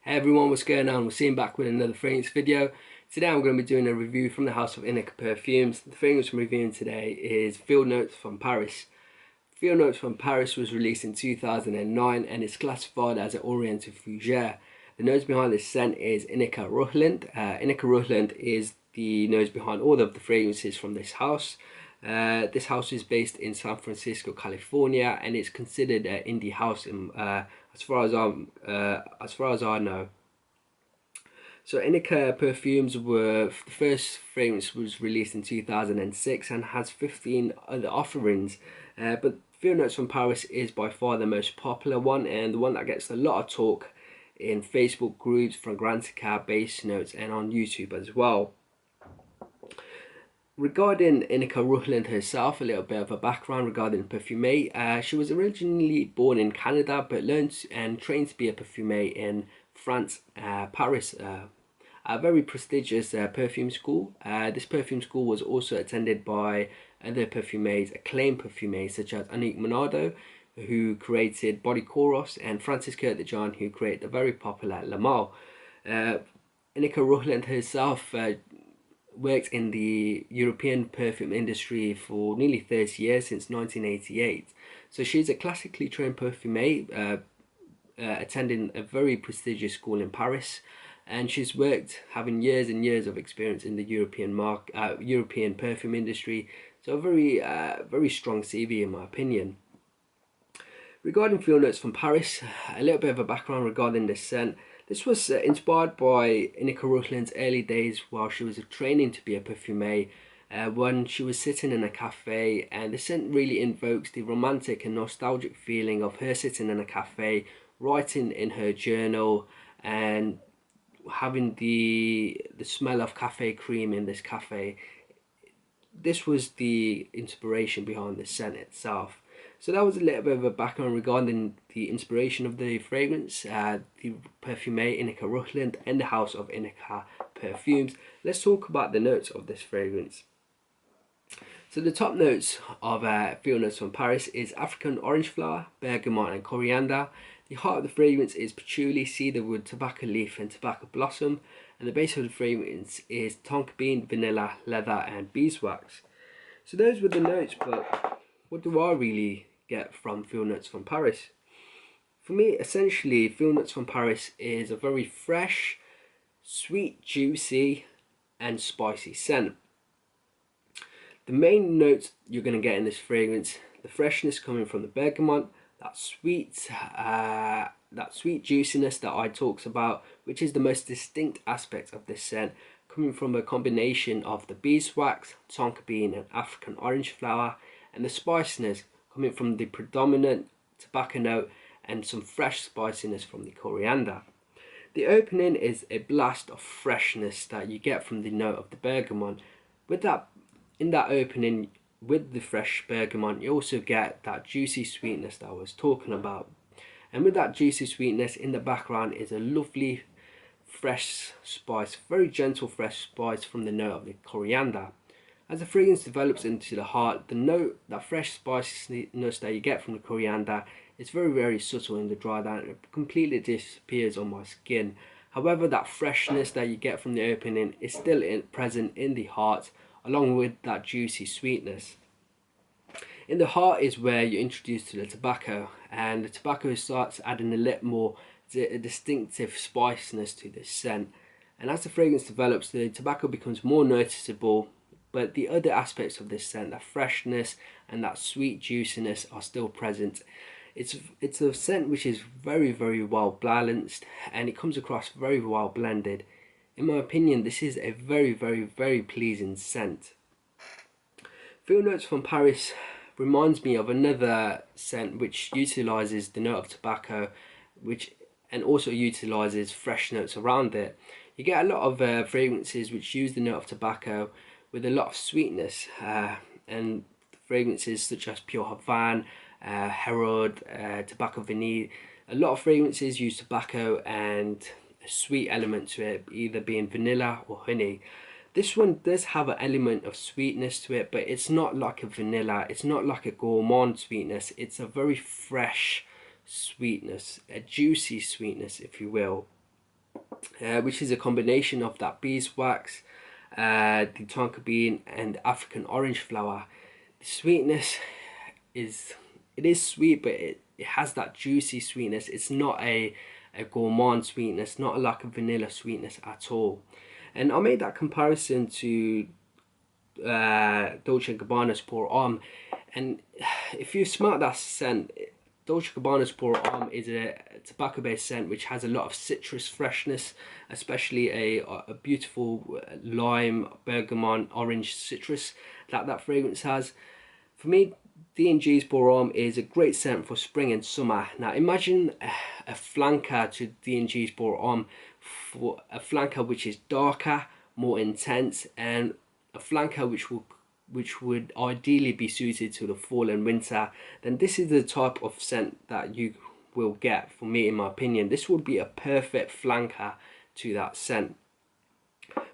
Hey everyone, what's going on? Waseem back with another fragrance video. Today I'm going to be doing a review from the house of Ineke perfumes. The fragrance I'm reviewing today is Field Notes from Paris. Field Notes from Paris was released in 2009 and it's classified as an Oriental Fougere. The nose behind this scent is Ineke Rutland. Ineke Rutland is the nose behind all of the fragrances from this house. This house is based in San Francisco, California, and it's considered an indie house as far as I know. So Ineke perfumes were the first fragrance was released in 2006 and has 15 other offerings, but Field Notes from Paris is by far the most popular one and the one that gets a lot of talk in Facebook groups, Fragrantica, Base Notes, and on YouTube as well. Regarding Ineke Rutland herself, a little bit of a background regarding perfume. She was originally born in Canada but learned and trained to be a perfume in France, Paris, a very prestigious perfume school. This perfume school was also attended by other perfumes, acclaimed perfumes such as Annick Monado, who created Body Chorus, and Francis Kurkdjian, who created the very popular Le Male. Ineke Rutland herself worked in the European perfume industry for nearly 30 years, since 1988. So she's a classically trained perfume, attending a very prestigious school in Paris, and she's worked having years and years of experience in the European perfume industry. So a very strong CV in my opinion. Regarding Field Notes from Paris, a little bit of a background regarding this scent. This was inspired by Ineke Rutland's early days while she was training to be a perfume. When she was sitting in a cafe, and the scent really invokes the romantic and nostalgic feeling of her sitting in a cafe, writing in her journal, and having the smell of cafe cream in this cafe. This was the inspiration behind the scent itself. So that was a little bit of a background regarding the inspiration of the fragrance, the perfume Ineke Rutland and the house of Ineke perfumes. Let's talk about the notes of this fragrance. So the top notes of Field Notes from Paris is African orange flower, bergamot and coriander. The heart of the fragrance is patchouli, cedarwood, tobacco leaf and tobacco blossom. And the base of the fragrance is tonka bean, vanilla, leather and beeswax. So those were the notes, but what do I really get from Field Notes from Paris? For me, essentially, Field Notes from Paris is a very fresh, sweet, juicy and spicy scent. The main notes you're going to get in this fragrance, the freshness coming from the bergamot, that sweet juiciness that I talked about, which is the most distinct aspect of this scent, coming from a combination of the beeswax, tonka bean and African orange flower, and the spiciness coming from the predominant tobacco note and some fresh spiciness from the coriander. The opening is a blast of freshness that you get from the note of the bergamot. In that opening, with the fresh bergamot, you also get that juicy sweetness that I was talking about. And with that juicy sweetness, in the background is a lovely fresh spice, very gentle fresh spice from the note of the coriander. As the fragrance develops into the heart, the note, that fresh spiciness that you get from the coriander, is very subtle in the dry down. It completely disappears on my skin. However, that freshness that you get from the opening is still present in the heart, along with that juicy sweetness. In the heart is where you're introduced to the tobacco, and the tobacco starts adding a little more distinctive spiciness to this scent. And as the fragrance develops, the tobacco becomes more noticeable, but the other aspects of this scent, that freshness and that sweet juiciness, are still present. It's a scent which is very well balanced, and it comes across very well blended. In my opinion, this is a very pleasing scent. Field Notes from Paris reminds me of another scent which utilizes the note of tobacco, and also utilizes fresh notes around it. You get a lot of fragrances which use the note of tobacco with a lot of sweetness, and fragrances such as Pure Havana, Herod, Tobacco Vanille. A lot of fragrances use tobacco and a sweet element to it, either being vanilla or honey. This one does have an element of sweetness to it, but it's not like a vanilla, it's not like a gourmand sweetness. It's a very fresh sweetness, a juicy sweetness if you will. which is a combination of that beeswax, the tonka bean, and African orange flower. The sweetness is sweet, but it has that juicy sweetness. It's not a gourmand sweetness, not like a vanilla sweetness at all. And I made that comparison to Dolce & Gabbana's Pour Homme, and if you smell that scent, Dolce & Gabbana's Pour Homme is a tobacco-based scent which has a lot of citrus freshness, especially a beautiful lime, bergamot, orange citrus that fragrance has. For me, D&G's Pour Homme is a great scent for spring and summer. Now imagine a flanker to D&G's Pour Homme, for a flanker which is darker, more intense, and a flanker which would ideally be suited to the fall and winter. Then this is the type of scent that you will get. For me, in my opinion, this would be a perfect flanker to that scent.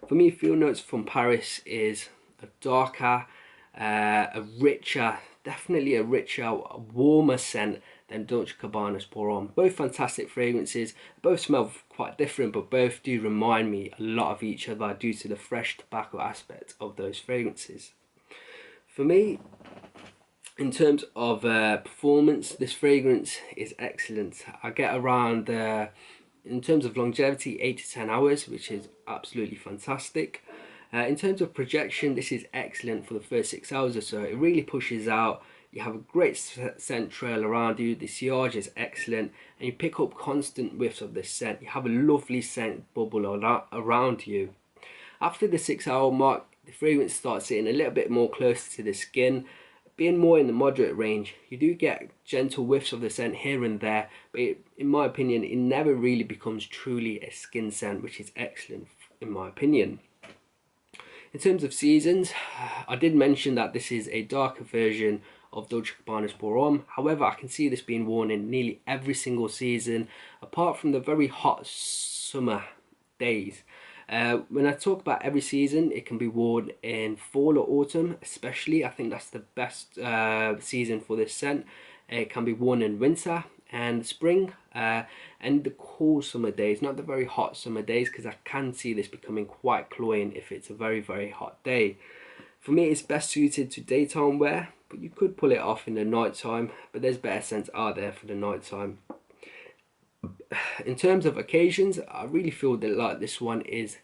For me, Field Notes from Paris is a darker, a richer, definitely a richer, warmer scent than Dolce & Gabbana's Pour Homme. Both fantastic fragrances, both smell quite different, but both do remind me a lot of each other due to the fresh tobacco aspect of those fragrances. For me, in terms of performance, this fragrance is excellent. I get around, in terms of longevity, 8 to 10 hours, which is absolutely fantastic. In terms of projection, this is excellent for the first 6 hours or so. It really pushes out. You have a great scent trail around you. The sillage is excellent, and you pick up constant whiffs of this scent. You have a lovely scent bubble around you. After the 6 hour mark, the fragrance starts sitting a little bit more closer to the skin, being more in the moderate range. You do get gentle whiffs of the scent here and there, but in my opinion, it never really becomes truly a skin scent, which is excellent in my opinion. In terms of seasons, I did mention that this is a darker version of Dolce & Gabbana's Pour Homme. However, I can see this being worn in nearly every single season, apart from the very hot summer days. When I talk about every season, it can be worn in fall or autumn, especially. I think that's the best season for this scent. It can be worn in winter and spring, and the cool summer days, not the very hot summer days, because I can see this becoming quite cloying if it's a very, very hot day. For me, it's best suited to daytime wear, but you could pull it off in the night time, but there's better scents out there for the night time. In terms of occasions, I really feel that like this one is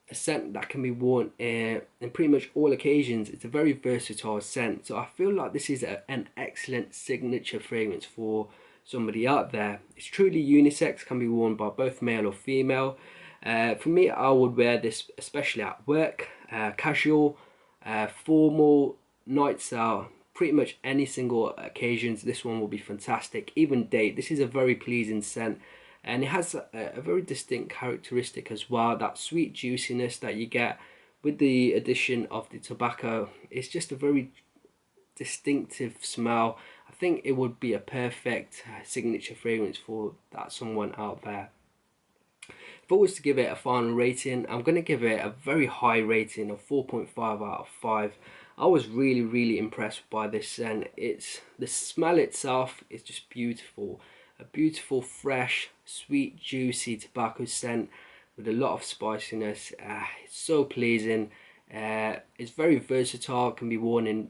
a scent that can be worn in pretty much all occasions. It's a very versatile scent, so I feel like this is an excellent signature fragrance for somebody out there. It's truly unisex, can be worn by both male or female. For me, I would wear this especially at work, casual, formal, nights out, pretty much any single occasions. This one will be fantastic. Even date, this is a very pleasing scent, and it has a very distinct characteristic as well. That sweet juiciness that you get with the addition of the tobacco. It's just a very distinctive smell. I think it would be a perfect signature fragrance for that someone out there. If I was to give it a final rating, I'm going to give it a very high rating of 4.5 out of 5. I was really impressed by this scent. The smell itself is just beautiful. A beautiful, fresh, sweet, juicy tobacco scent with a lot of spiciness. It's so pleasing. It's very versatile, can be worn in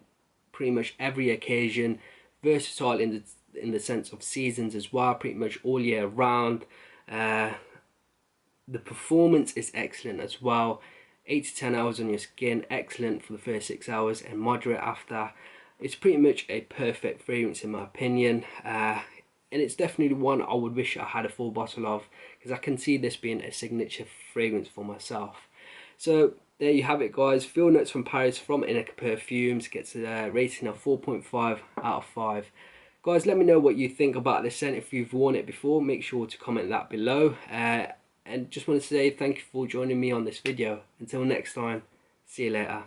pretty much every occasion. Versatile in the sense of seasons as well, pretty much all year round. The performance is excellent as well. 8 to 10 hours on your skin, excellent for the first 6 hours and moderate after. It's pretty much a perfect fragrance in my opinion, and it's definitely one I would wish I had a full bottle of, because I can see this being a signature fragrance for myself. So there you have it guys, Field Notes from Paris from Ineke Perfumes gets a rating of 4.5 out of 5. Guys, let me know what you think about this scent. If you've worn it before, make sure to comment that below. And just want to say thank you for joining me on this video. Until next time, see you later.